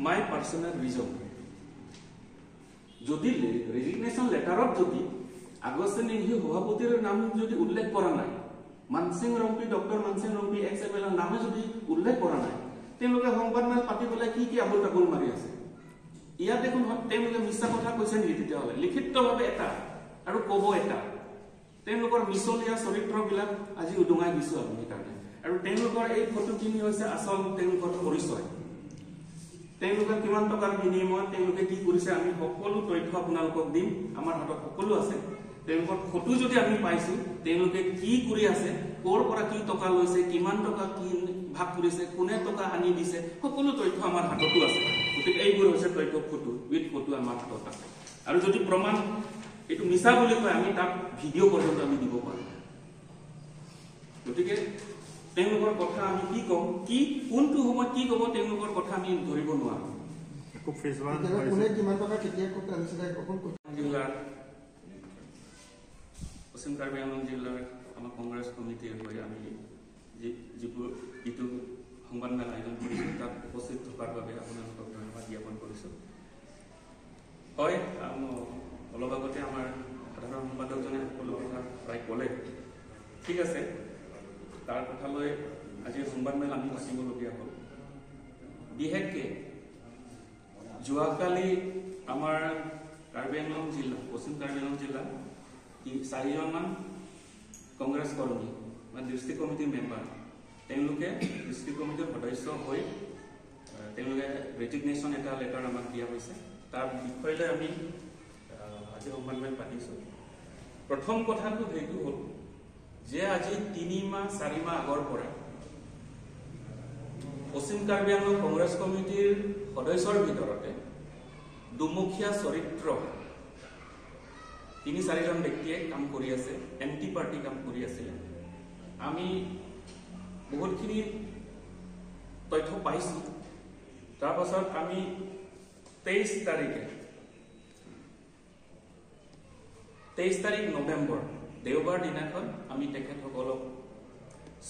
my personal reason. যদি resignation লেটারত যদি আগস্ট নেহি সভাপতির নাম যদি উল্লেখ করা নাই, Mansing Rongpi doctor Mansing Rongpi ex M L এর নামে যদি উল্লেখ করা নাই, তেওঁলোকে সংবাদমেল পাতি পেলাই কি আবুল তাবুল মাৰি আছে। ইয়াত দেখোন তেওঁলোকে মিছা কথা কৈছে নেকি? তেতিয়াহ'লে লিখিতভাৱে এটা আৰু ক'ব এটা। তেওঁলোকৰ মিছলীয়া চৰিত্ৰবিলাক আজি উদঙাই দিছো আমি সেইকাৰণে। আৰু তেওঁলোকৰ এই ফটোখিনি হৈছে আচল তেওঁলোকৰ পৰিচয়। তেওঁলোকে কিমান টকাৰ বিনিময়ত তেওঁলোকে কি কৰিছে আমি সকলো তথ্য আপোনালোকক দিম। আমাৰ হাতত সকলো আছে। তেওঁলোকৰ ফটো যদি আমি পাইছো, তেওঁলোকে কি কৰি আছে, ক'ৰ পৰা কি টকা লৈছে, কিমান টকা কি ভাগ কৰিছে, কোনে টকা আনি দিছে, সকলো তথ্য আমাৰ হাততো আছে। গতিকে এইবোৰ হৈছে তথ্য ফটো, উইথ ফটো আমাৰ হাতত আছে। আৰু যদি প্ৰমাণ এইটো মিছা বুলি কয়, আমি তাক ভিডিঅ' পৰ্যন্ত আমি দিব পাৰোঁ। গতিকে তেওঁলোকৰ কথা আমি কি ক'ম, কি কোনটো সময়ত কি ক'ব, তেওঁলোকৰ কথা আমি ধৰিব নোৱাৰো। জিলাৰ পশ্চিম কাৰ্বি আংলং জিলাৰ আমাৰ কংগ্ৰেছ কমিটিৰ হৈ আমি যিবোৰ ইটো সংবাদমেল আয়োজন কৰিছোঁ, তাত উপস্থিত থকাৰ বাবে আপোনালোকক ধন্যবাদ জ্ঞাপন কৰিছোঁ। হয়, অলপ আগতে আমাৰ সাধাৰণ সম্পাদকজনে সকলো কথা প্ৰায় ক'লে। ঠিক আছে, তাৰ কথা লৈ আজিৰ সংবাদমেল আমি পাতিবলগীয়া হ'ল। বিশেষকৈ যোৱাকালি আমাৰ কাৰ্বি আংলং জিলা, পশ্চিম কাৰ্বি আংলং জিলা 4জনমান কংগ্ৰেছ কৰ্মী বা ডিষ্ট্ৰিক্ট কমিটিৰ মেম্বাৰ, তেওঁলোকে ডিষ্ট্ৰিক্ট কমিটিৰ সদস্য হৈ তেওঁলোকে ৰেজিগনেশ্যন এটা লেটাৰ আমাক দিয়া হৈছে। তাৰ বিষয়লৈ আমি আজি সংবাদমেল পাতিছোঁ। প্ৰথম কথাটো সেইটো হ'ল যে আজি 3 মাহ 4 মাহ আগৰ পৰা পশ্চিম কাৰ্বি আংলং কংগ্ৰেছ কমিটিৰ সদস্যৰ ভিতৰতে দুমুখীয়া চৰিত্ৰ 3-4জন ব্যক্তিয়ে কাম কৰি আছে, এণ্টি পাৰ্টি কাম কৰি আছিলে। আমি বহুতখিনি তথ্য পাইছোঁ। তাৰ পাছত আমি 23 তাৰিখ নৱেম্বৰ দেওবাৰ দিনাখন আমি তেখেতসকলক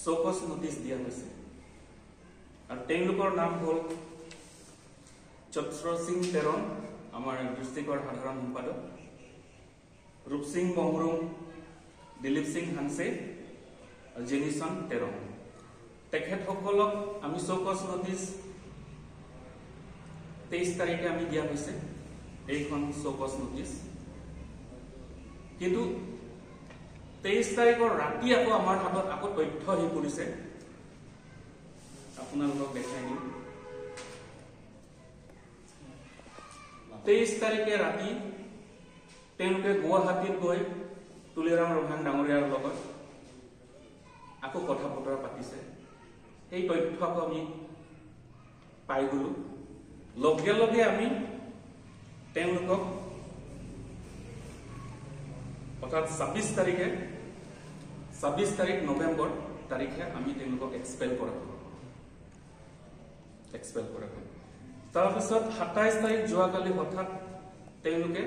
চৌকছ নটিচ দিয়া হৈছে। আৰু তেওঁলোকৰ নাম হ'ল চত্ৰ সিং তেৰণ, আমাৰ ডিষ্ট্ৰিক্টৰ সাধাৰণ সম্পাদক, ৰূপ সিং বমৰুং, দিলীপ সিং হানছে, জেনিছন তেৰণ। তেখেতসকলক আমি চৌকছ নটিচ 23 তাৰিখে আমি দিয়া হৈছে, এইখন চৌকছ নটিচ। কিন্তু 23 তাৰিখৰ ৰাতি আকৌ আমাৰ হাতত আকৌ তথ্য আহি পৰিছে, আপোনালোকক দেখাই দিম। 23 তাৰিখে ৰাতি তেওঁলোকে গুৱাহাটীত গৈ তুলিৰাম ৰভাং ডাঙৰীয়াৰ লগত আকৌ কথা বতৰা পাতিছে। সেই তথ্য আকৌ আমি পাই গলো। লগে লগে আমি তেওঁলোকক অৰ্থাৎ 26 তাৰিখ নৱেম্বৰ তাৰিখে আমি তেওঁলোকক এক্সপেল কৰা হ'ল। তাৰপিছত 27 তাৰিখ যোৱাকালি হঠাৎ তেওঁলোকে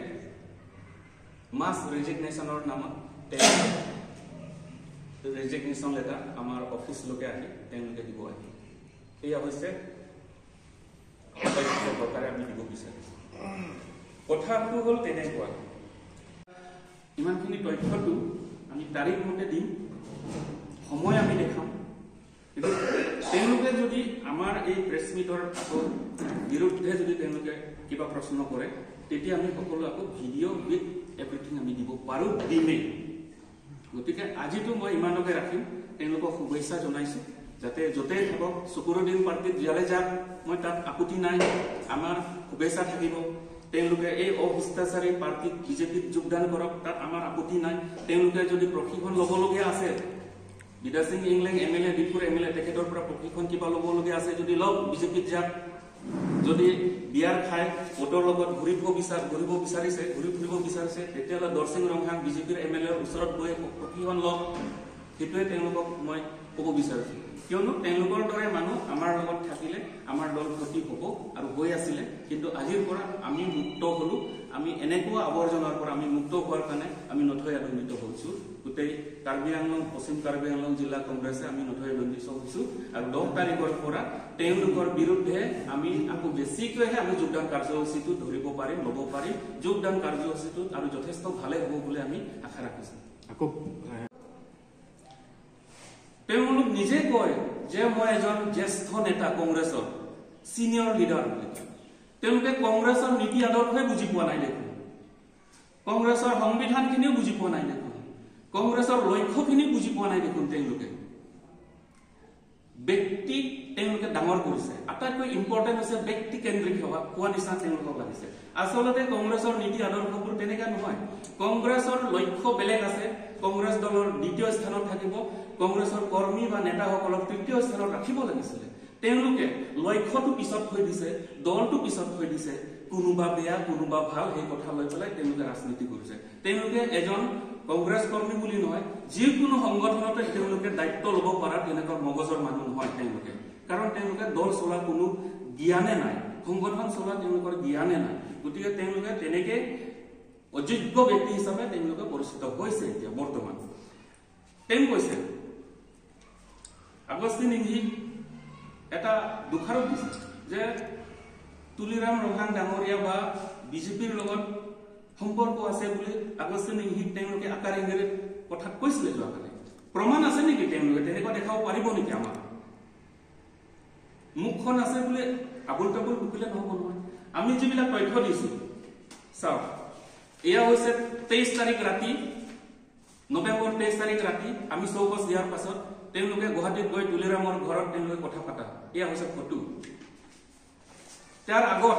মাছ ৰেজিগনেশ্যনৰ নামত ৰেজিগনেশ্যন লেটাৰ আমাৰ অফিচলৈকে আহি তেওঁলোকে দিব আহি। এয়া হৈছে চৰকাৰে আমি দিব বিচাৰিছোঁ। কথাটো হ'ল তেনেকুৱা, ইমানখিনি তথ্যটো আমি তাৰিখ মতে দিম, সময় আমি দেখাম। কিন্তু তেওঁলোকে যদি আমাৰ এই প্ৰেছ মিটৰ আকৌ বিৰুদ্ধে যদি তেওঁলোকে কিবা প্ৰশ্ন কৰে, তেতিয়া আমি সকলো আকৌ ভিডিঅ' উইথ এভৰিথিং আমি দিব পাৰোঁ, দিমেই। গতিকে আজিতো মই ইমানকে ৰাখিম। তেওঁলোকক শুভেচ্ছা জনাইছোঁ, যাতে য'তেই থাকক, চকুৰৰ দিন পাৰ্টিত জিয়ালে যাক, মই তাত আপত্তি নাই, আমাৰ শুভেচ্ছা থাকিব। তেওঁলোকে এই অশিষ্টাচাৰী পাৰ্টিত বিজেপিত যোগদান কৰক, তাত আমাৰ আপত্তি নাই। তেওঁলোকে যদি প্ৰশিক্ষণ ল'বলগীয়া আছে, বিদা সিং ইংলেং MLA, দিপুৰ MLA, তেখেতৰ পৰা প্ৰশিক্ষণ কিবা ল'বলগীয়া আছে যদি লওক, বিজেপিত যাক। যদি বিয়াৰ খাই ভোটৰ লগত ঘূৰি ফুৰিব বিচাৰিছে, তেতিয়াহ'লে দৰসিং ৰংহাং বিজেপিৰ MLA ওচৰত গৈ প্ৰশিক্ষণ লওক। সেইটোৱে তেওঁলোকক মই ক'ব বিচাৰিছোঁ। কিয়নো তেওঁলোকৰ দৰে মানুহ আমাৰ লগত থাকিলে আমাৰ দল ক্ষতি হ'ব আৰু হৈ আছিলে। কিন্তু আজিৰ পৰা আমি মুক্ত হ'লোঁ। আমি এনেকুৱা আৱৰ্জনাৰ পৰা আমি মুক্ত হোৱাৰ কাৰণে আমি নথৈ আনন্দিত হৈছোঁ। গোটেই কাৰ্বি আংলং পশ্চিম কাৰ্বি আংলং জিলা কংগ্ৰেছে আমি নথৈ নন্দিত হৈছো আৰু 10 তাৰিখৰ পৰা তেওঁলোকৰ বিৰুদ্ধে আমি আকৌ বেছিকৈহে আমি যোগদান কাৰ্যসূচীটো ধৰিব পাৰিম ল'ব পাৰিম যোগদান কাৰ্যসূচীটো আৰু যথেষ্ট ভালে হ'ব বুলি আমি আশা ৰাখিছো আকৌ তেওঁলোক নিজে কয় যে মই এজন জ্যেষ্ঠ নেতা কংগ্ৰেছৰ সিনিয়ৰ লিডাৰ বুলি তেওঁলোকে কংগ্ৰেছৰ নীতি আদৰ্শই বুজি পোৱা নাই দেখোন কংগ্ৰেছৰ সংবিধানখিনিও বুজি পোৱা নাই দেখোন কংগ্ৰেছৰ লক্ষ্যখিনি বুজি পোৱা নাই দেখোন তেওঁলোকে ব্যক্তি তেওঁলোকে ডাঙৰ কৰিছে আটাইতকৈ ইম্পৰ্টেণ্ট হৈছে ব্যক্তি কেন্দ্ৰিক হোৱা নিচিনা তেওঁলোকক লাগিছে আচলতে কংগ্ৰেছৰ নীতি আদৰ্শবোৰ তেনেকুৱা নহয় কংগ্ৰেছৰ লক্ষ্য বেলেগ আছে কংগ্ৰেছ দলৰ দ্বিতীয় স্থানত থাকিব কংগ্ৰেছৰ কৰ্মী বা নেতাসকলক তৃতীয় স্থানত ৰাখিব লাগিছিলে তেওঁলোকে লক্ষ্যটো পিছত থৈ দিছে দলটো পিছত থৈ দিছে কোনোবা বেয়া কোনোবা ভাল সেই কথা লৈ পেলাই তেওঁলোকে ৰাজনীতি কৰিছে তেওঁলোকে এজন কংগ্ৰেছ কৰ্মী বুলি নহয় যিকোনো সংগঠনতে তেওঁলোকে দায়িত্ব ল'ব পৰা তেনেকুৱা মগজৰ মানুহ নহয় তেওঁলোকে কাৰণ তেওঁলোকে দল চলা কোনো জ্ঞানে নাই সংগঠন চলা তেওঁলোকৰ জ্ঞানে নাই গতিকে তেওঁলোকে তেনেকে অযোগ্য ব্যক্তি হিচাপে তেওঁলোকে পৰিচিত হৈছে এতিয়া বৰ্তমান তেওঁ কৈছে আগষ্টিন নিংহি এটা দুখাৰত দিছে যে তুলিৰাম ৰহাং ডাঙৰীয়া বা বিজেপিৰ লগত সম্পৰ্ক আছে বুলি আগষ্টিন নিংহি তেওঁলোকে আকাৰ ইংগিত কথা কৈছিলে যোৱাকালি প্ৰমাণ আছে নেকি তেওঁলোকে তেনেকুৱা দেখাব পাৰিব নেকি আমাক মুখখন আছে বুলি আবুল তাবুল বুকিলে নহ'ব নহয় আমি যিবিলাক তথ্য দিছো চাওক এয়া হৈছে 23 তাৰিখ ৰাতি নৱেম্বৰ 23 তাৰিখ ৰাতি আমি চৌকছ দিয়াৰ পাছত তেওঁলোকে গুৱাহাটীত গৈ তুলিৰামৰ ঘৰত তেওঁলোকে কথা পাতা এয়া হৈছে ফটো তাৰ আগত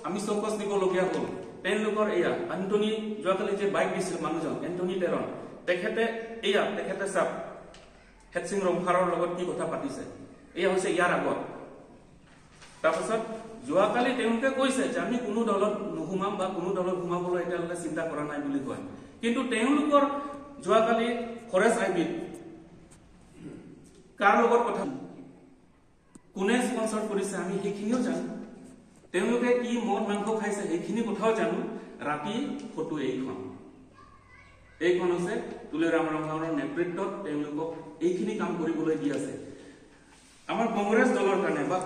আমি চৌকছ দিবলগীয়া হ'ল তেওঁলোকৰ এয়া এন্টনি যোৱাকালি যে বাইক দিছিল মানুহজন এন্টনি টেৰন তেখেতে চাপ হেডসিং ৰংফাৰৰ লগত কি কথা পাতিছে এয়া হৈছে ইয়াৰ আগত তাৰপাছত যোৱাকালি তেওঁলোকে কৈছে যে আমি কোনো দলত নুসুমাম বা কোনো দলত সোমাবলৈ এতিয়ালৈকে চিন্তা কৰা নাই বুলি কয় কিন্তু তেওঁলোকৰ যোৱাকালি ফৰেষ্ট আইবিত কাৰ লগত কথা কোনে স্পন্সৰ কৰিছে আমি সেইখিনিও জানো তেওঁলোকে কি মদ মাংস খাইছে সেইখিনি কথাও জানো ৰাতি ফটো এইখন হৈছে তুলিৰাম ৰংফাৰৰ নেতৃত্বত তেওঁলোকক এইখিনি কাম কৰিবলৈ দি আছে আমাৰ কংগ্ৰেছ দলৰ কাৰণে বা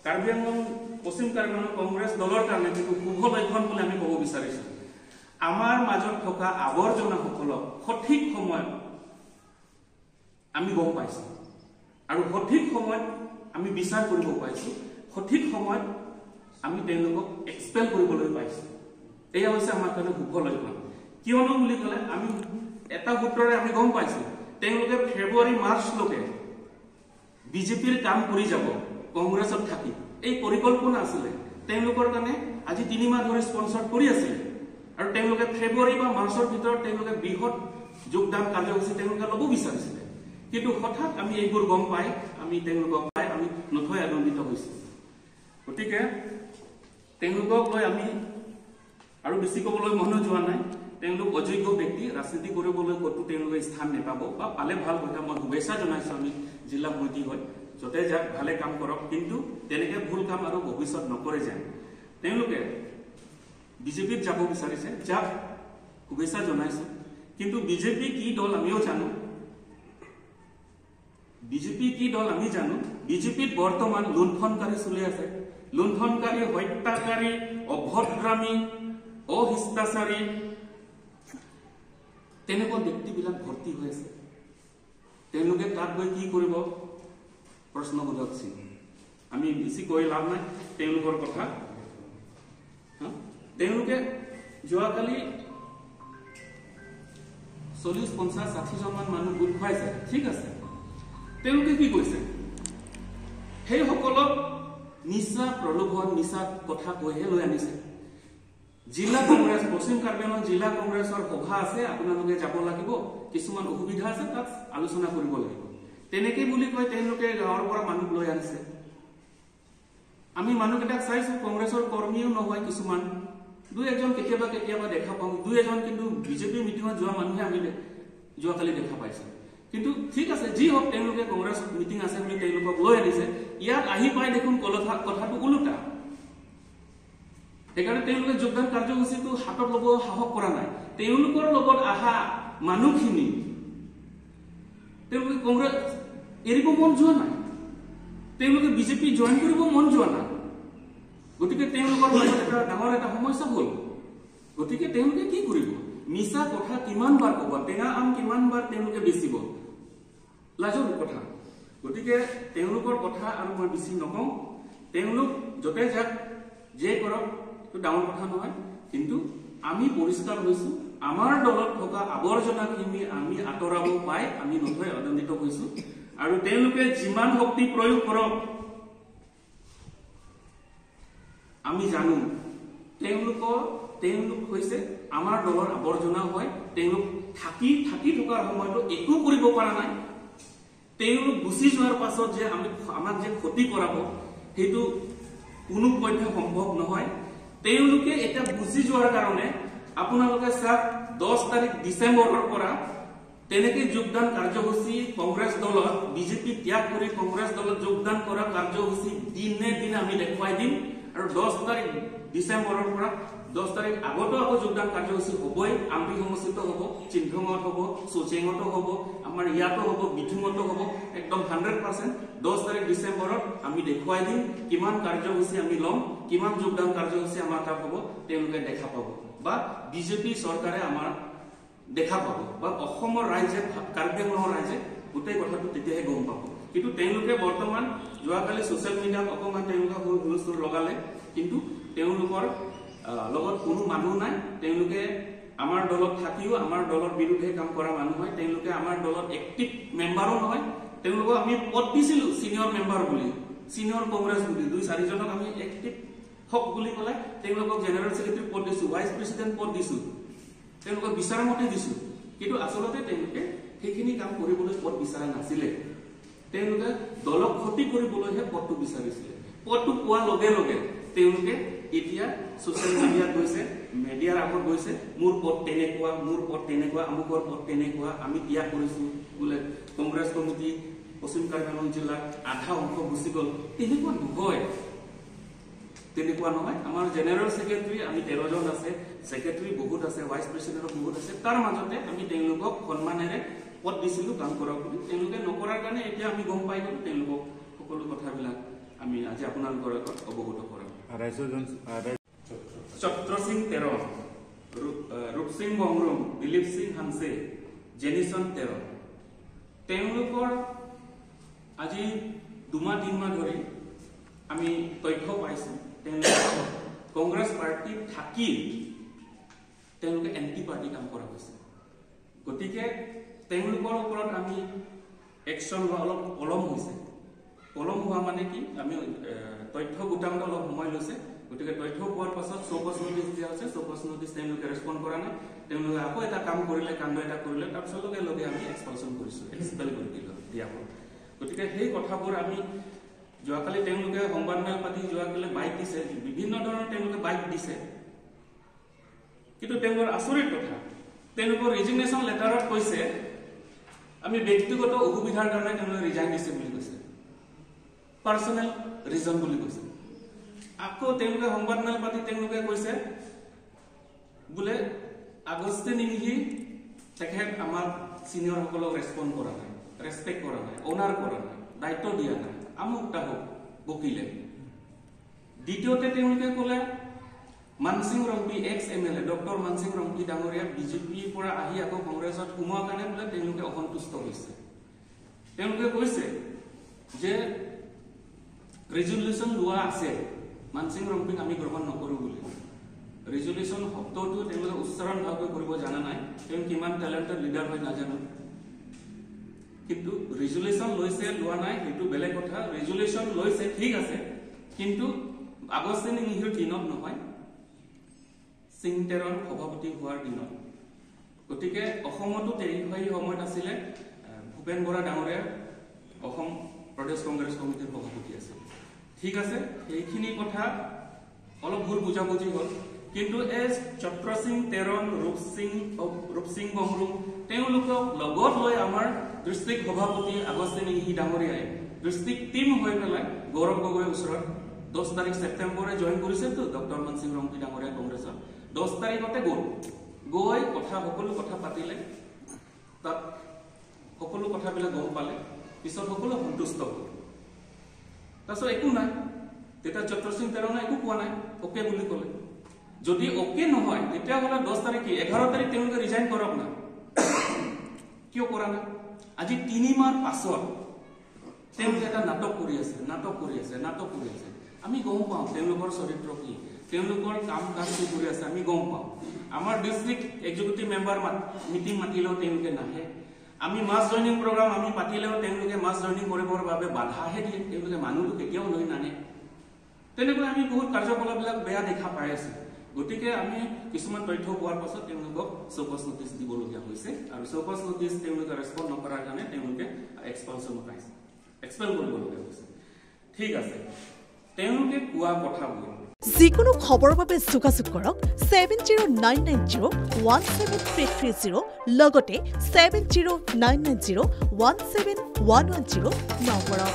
কাৰ্বি আংলং পশ্চিম কাৰ্বি আংলং কংগ্ৰেছ দলৰ কাৰণে যিটো শুভ লক্ষণ বুলি আমি ক'ব বিচাৰিছো আমাৰ মাজত থকা আৱৰ্জনাসকলক সঠিক সময়ত আমি গম পাইছো আৰু সঠিক সময়ত আমি বিচাৰ কৰিব পাইছো সঠিক সময়ত আমি তেওঁলোকক এক্সপেল কৰিবলৈ পাইছো এয়া হৈছে আমাৰ কাৰণে শুভ লক্ষণ কিয়নো বুলি ক'লে আমি এটা সূত্ৰৰে আমি গম পাইছো তেওঁলোকে ফেব্ৰুৱাৰী মাৰ্চলৈকে বিজেপিৰ কাম কৰি যাব কংগ্ৰেছত থাকি এই পৰিকল্পনা আছিলে তেওঁলোকৰ কাৰণে আজি 3 মাহ ধৰি স্পন্সৰ কৰি আছিল আৰু তেওঁলোকে ফেব্ৰুৱাৰী বা মাৰ্চৰ ভিতৰত তেওঁলোকে বৃহৎ যোগদান কাৰ্যসূচী তেওঁলোকে ল'ব বিচাৰিছিলে কিন্তু হঠাৎ আমি এইবোৰ গম পাই আমি তেওঁলোকক পাই আমি নথৈ আনন্দিত হৈছো গতিকে তেওঁলোকক লৈ আমি আৰু বেছি ক'বলৈ মন যোৱা নাই তেওঁলোক অযোগ্য ব্যক্তি ৰাজনীতি কৰিবলৈ ক'তো তেওঁলোকে স্থান নেপাব বা পালে ভাল কথা মই শুভেচ্ছা জনাইছো আমি জিলা সমিতি হয় যতে যাক ভালে কাম কৰক কিন্তু তেনেকে ভুল কাম আৰু ভৱিষ্যত নকৰে যেন তেওঁলোকে বিজেপিত যাব বিচাৰিছে যাক শুভেচ্ছা জনাইছো কিন্তু বিজেপি কি দল আমিও জানো বিজেপিত বৰ্তমান লুণ্ঠনকাৰী চলি আছে লুণ্ঠনকাৰী হত্যাকাৰী অভদ্ৰামী অশিষ্টাচাৰী তেনেকুৱা ব্যক্তিবিলাক ভৰ্তি হৈ আছে তেওঁলোকে তাত গৈ কি কৰিব প্ৰশ্নবোধক চিন আমি বেছি কৈ লাভ নাই তেওঁলোকৰ কথা তেওঁলোকে যোৱাকালি 40-50-60 জনমান মানুহ গোট খুৱাইছে ঠিক আছে তেওঁলোকে কি কৈছে সেইসকলক নিচা প্ৰলোভন নিচা কথা কৈহে লৈ আনিছে জিলা কংগ্ৰেছ পশ্চিম কাৰ্বি আংলং জিলা কংগ্ৰেছৰ সভা আছে আপোনালোকে যাব লাগিব কিছুমান অসুবিধা আছে তাত আলোচনা কৰিব লাগিব তেনেকৈ বুলি কৈ তেওঁলোকে গাঁৱৰ পৰা মানুহ লৈ আনিছে আমি মানুহকেইটাক চাইছো কংগ্ৰেছৰ কৰ্মীও নহয় কিছুমান দুই এজন কেতিয়াবা দেখা পাওঁ দুই এজন কিন্তু বিজেপি মিটিঙত যোৱা মানুহে আমি যোৱাকালি দেখা পাইছো কিন্তু ঠিক আছে যি হওক তেওঁলোকে কংগ্ৰেছ মিটিং আছে বুলি তেওঁলোকক লৈ আনিছে ইয়াত আহি পাই দেখোন কথাটো ওলোটা সেইকাৰণে তেওঁলোকে যোগদান কাৰ্যসূচীটো হাতত ল'ব সাহস কৰা নাই তেওঁলোকৰ লগত আহা মানুহখিনি তেওঁলোকে কংগ্ৰেছ এৰিব মন যোৱা নাই, তেওঁলোকে বিজেপি জইন কৰিব মন যোৱা নাই। গতিকে তেওঁলোকৰ মাজত এটা ডাঙৰ এটা সমস্যা হ'ল। গতিকে তেওঁলোকে কি কৰিব? মিছা কথা কিমান বাৰ ক'ব, টেঙা আম কিমান বাৰ তেওঁলোকে বেচিব, লাজৰ কথা। গতিকে তেওঁলোকৰ কথা আৰু মই বেছি নকওঁ। তেওঁলোক য'তে যাক যে কৰক এইটো ডাঙৰ কথা নহয়, কিন্তু আমি পৰিষ্কাৰ হৈছো। আমাৰ দলত থকা আৱৰ্জনাখিনি আমি আঁতৰাব পাই আমি নথৈ আনন্দিত হৈছো। আৰু তেওঁলোকে যিমান শক্তি প্ৰয়োগ কৰক, আমি জানো তেওঁলোক হৈছে আমাৰ দলৰ আৱৰ্জনা হয়। তেওঁলোক থাকি থকাৰ সময়তো একো কৰিব পৰা নাই। তেওঁলোক গুচি যোৱাৰ পাছত যে আমাক যে ক্ষতি কৰাব, সেইটো কোনো পধ্যে সম্ভৱ নহয়। তেওঁলোকে এটা গুচি যোৱাৰ কাৰণে আপোনালোকে চাওক 10 তাৰিখ ডিচেম্বৰৰ পৰা তেনেকে যোগদান কাৰ্যসূচী কংগ্ৰেছ দলত বিজেপি ত্যাগ কৰি কংগ্ৰেছ দলত যোগদান কৰা কাৰ্যসূচী দিনে দিনে আমি দেখুৱাই দিম। আৰু 10 তাৰিখ ডিচেম্বৰৰ পৰা 10 তাৰিখ আগতো আকৌ যোগদান কাৰ্যসূচী হ'বই। আমৰি সমষ্টিত হ'ব, চিন্ধঙত হ'ব, চৌচেঙতো হ'ব, আমাৰ ইয়াতো হ'ব, বিথুঙতো হ'ব। একদম 100% 10 তাৰিখ ডিচেম্বৰত আমি দেখুৱাই দিম কিমান কাৰ্যসূচী আমি ল'ম, কিমান যোগদান কাৰ্যসূচী আমাৰ তাত হ'ব। তেওঁলোকে দেখা পাব বা বিজেপি চৰকাৰে আমাৰ দেখা পাব বা অসমৰ ৰাইজে, কাৰ্বি আংলঙৰ ৰাইজে গোটেই কথাটো তেতিয়াহে গম পাব। কিন্তু তেওঁলোকে বৰ্তমান যোৱাকালি ছ'চিয়েল মিডিয়াত অকণমান তেওঁলোকে হুলস্থুল লগালে, কিন্তু তেওঁলোকৰ লগত কোনো মানুহ নাই। তেওঁলোকে আমাৰ দলত থাকিও আমাৰ দলৰ বিৰুদ্ধে কাম কৰা মানুহ হয়। তেওঁলোকে আমাৰ দলত এক্টিভ মেম্বাৰো নহয়। তেওঁলোকক আমি পদ দিছিলো চিনিয়ৰ মেম্বাৰ বুলি, চিনিয়ৰ কংগ্ৰেছ বুলি 2-4জনক আমি এক্টিভ হওক বুলি ক'লে তেওঁলোকক জেনেৰেল ছেক্ৰেটাৰী পদ দিছো, ভাইচ প্ৰেচিডেণ্ট পদ দিছো, তেওঁলোকক বিচাৰমতে দিছো। কিন্তু আচলতে তেওঁলোকে সেইখিনি কাম কৰিবলৈ পদ বিচৰা নাছিলে। তেওঁলোকে দলক ক্ষতি কৰিবলৈহে পদটো বিচাৰিছিলে। পদটো পোৱাৰ লগে লগে তেওঁলোকে এতিয়া ছ'চিয়েল মিডিয়াত গৈছে, মিডিয়াৰ আগত গৈছে, মোৰ পদ তেনেকুৱা, মোৰ পদ তেনেকুৱা, আমুকৰ পদ তেনেকুৱা, আমি ত্যাগ কৰিছো বোলে। কংগ্ৰেছ কমিটি পশ্চিম কাৰ্বি আংলং জিলাৰ আধা অংশ গুচি গ'ল। তেনেকুৱা নহয়, তেনেকুৱা নহয়। আমাৰ জেনেৰেল ছেক্ৰেটাৰী আমি 13 জন আছে, ছেক্ৰেটাৰী বহুত আছে, ভাইচ প্ৰেচিডেণ্ট বহুত আছে। তাৰ মাজতে আমি তেওঁলোকক সন্মানেৰে পদ দিছিলো কাম কৰক বুলি। তেওঁলোকে নকৰাৰ কাৰণে এতিয়া আমি গম পাই গ'লো। তেওঁলোকক সকলো কথাবিলাক আমি আজি আপোনালোকৰ আগত অৱগত কৰাম। চক্ৰ সিং তেৰণ, ৰূপ সিং বংৰুম, দিলীপ সিং হানছে, জেনিছন তেৰণ, তেওঁলোকৰ আজি 2-3 মাহ ধৰি আমি তথ্য পাইছো। তেওঁলোকে কংগ্ৰেছ পাৰ্টি থাকি তেওঁলোকে এণ্টি পাৰ্টি কাম কৰা হৈছে। গতিকে তেওঁলোকৰ ওপৰত আমি একশ্যন লোৱা অলপ পলম হৈছে। পলম হোৱা মানে কি, আমি তথ্য গোটাওঁতে অলপ সময় লৈছে। গতিকে তথ্য পোৱাৰ পাছত চৌকছ নটিচ দিয়া হৈছে। চৌকছ নটিচ তেওঁলোকে ৰেছপণ্ড কৰা নাই। তেওঁলোকে আকৌ এটা কাম কৰিলে, কাণ্ড এটা কৰিলে, তাৰপিছত লগে লগে আমি এক্সপালশ্যন কৰিছো, এক্সপেল কৰি দিলো দিয়া হ'ল। গতিকে সেই কথাবোৰ আমি যোৱাকালি তেওঁলোকে সংবাদমেল পাতি যোৱাকালি বাইক দিছে, বিভিন্ন ধৰণৰ তেওঁলোকে বাইক দিছে। কিন্তু তেওঁলোকৰ আচৰিত কথা, তেওঁলোকৰ ৰিজিগনেশ্যন লেটাৰত কৈছে আমি ব্যক্তিগত অসুবিধাৰ কাৰণে তেওঁলোকে ৰিজাইন দিছে বুলি কৈছে, পাৰ্চনেল ৰিজন বুলি কৈছে। আকৌ তেওঁলোকে সংবাদমেল পাতি তেওঁলোকে কৈছে বোলে আগষ্টে নিমিহি তেখেত আমাৰ চিনিয়ৰসকলক ৰেছপণ্ড কৰা নাই, ৰেছপেক্ট কৰা নাই, অনাৰ কৰা নাই, দায়িত্ব দিয়া নাই, আমুক তাহুক বকিলে। দ্বিতীয়তে তেওঁলোকে ক'লে Mansingh Rongpi x MLA doctor Mansingh Rongpi ডাঙৰীয়া বিজেপিৰ পৰা আহি আকৌ কংগ্ৰেছত সোমোৱাৰ কাৰণে বোলে তেওঁলোকে অসন্তুষ্ট হৈছে। তেওঁলোকে কৈছে যে ৰেজুলেশ্যন লোৱা আছে, মানসিং ৰংপিক আমি গ্ৰহণ নকৰো বুলি। ৰেজুলেশ্যন শব্দটো তেওঁলোকে উচ্চাৰণ ভালকৈ কৰিব জানা নাই। তেওঁ কিমান টেলেণ্টেড লিডাৰ হয় নাজানো। কিন্তু ৰেজুলেশ্যন লৈছে লোৱা নাই সেইটো বেলেগ কথা। ৰেজুলেশ্যন লৈছে ঠিক আছে, কিন্তু আগষ্টে নিমিহিৰ দিনত নহয়, সিং তেৰণ সভাপতি হোৱাৰ দিনত। গতিকে অসমতো সেই সময়ত আছিলে ভূপেন বৰা ডাঙৰীয়া অসম প্ৰদেশ কংগ্ৰেছ কমিটিৰ সভাপতি আছিল। ঠিক আছে, সেইখিনি কথা অলপ ভুল বুজাবুজি হ'ল। কিন্তু এজ চক্ৰ সিং তেৰণ, ৰূপ সিং বংৰুম তেওঁলোকক লগত লৈ আমাৰ ডিষ্ট্ৰিক্ট সভাপতি আগষ্টে নিমিহি ডাঙৰীয়াই ডিষ্ট্ৰিক্ট টিম হৈ পেলাই গৌৰৱ গগৈৰ ওচৰত 10 তাৰিখ ছেপ্টেম্বৰে জইন কৰিছেতো ডক্টৰ মানসিং ৰংপি ডাঙৰীয়া কংগ্ৰেছত। 10 তাৰিখতে গৈ কথা সকলো কথা পাতিলে। তাত সকলো কথাবিলাক গম পালে পিছত সকলো সন্তুষ্ট হ'ল তাৰপিছত একো নাই তেতিয়া চতুৰ সিং তেৰণা একো কোৱা নাই ওকে বুলি ক'লে যদি ওকে নহয় তেতিয়াহ'লে 10 তাৰিখ 11 তাৰিখ তেওঁলোকে ৰিজাইন কৰক না কিয় কৰা নাই আজি 3 মাহ পাছত তেওঁলোকে এটা নাটক কৰি আছে আমি গম পাওঁ তেওঁলোকৰ চৰিত্ৰ কি তেওঁলোকৰ কাম কাজ কি কৰি আছে আমি গম পাওঁ আমাৰ ডিস্ট্ৰিক্ট এক্সিকিউটিভ মেম্বাৰ মিটিং মাতিলেও তেওঁলোকে নাহে আমি মাছ জয়নিং প্ৰগ্ৰাম আমি পাতিলেও তেওঁলোকে মাছ জয়নিং কৰিবৰ বাবে বাধাহে দিয়ে তেওঁলোকে মানুহটো কেতিয়াও লৈ নানে তেনেকৈ আমি বহুত কাৰ্যকলাপবিলাক বেয়া দেখা পাই আছো গতিকে আমি কিছুমান তথ্য পোৱাৰ পাছত তেওঁলোকক চৌকছ নোটিছ দিবলগীয়া হৈছে আৰু চৌকছ নোটিছ তেওঁলোকে ৰেছপন্ড নকৰাৰ কাৰণে তেওঁলোকে এক্সপালছন পাইছে এক্সপেল কৰিবলগীয়া হৈছে ঠিক আছে তেওঁলোকে কোৱা কথাবোৰ যিকোনো খবৰৰ বাবে যোগাযোগ কৰক 7099017330 লগতে 7099017110 নম্বৰত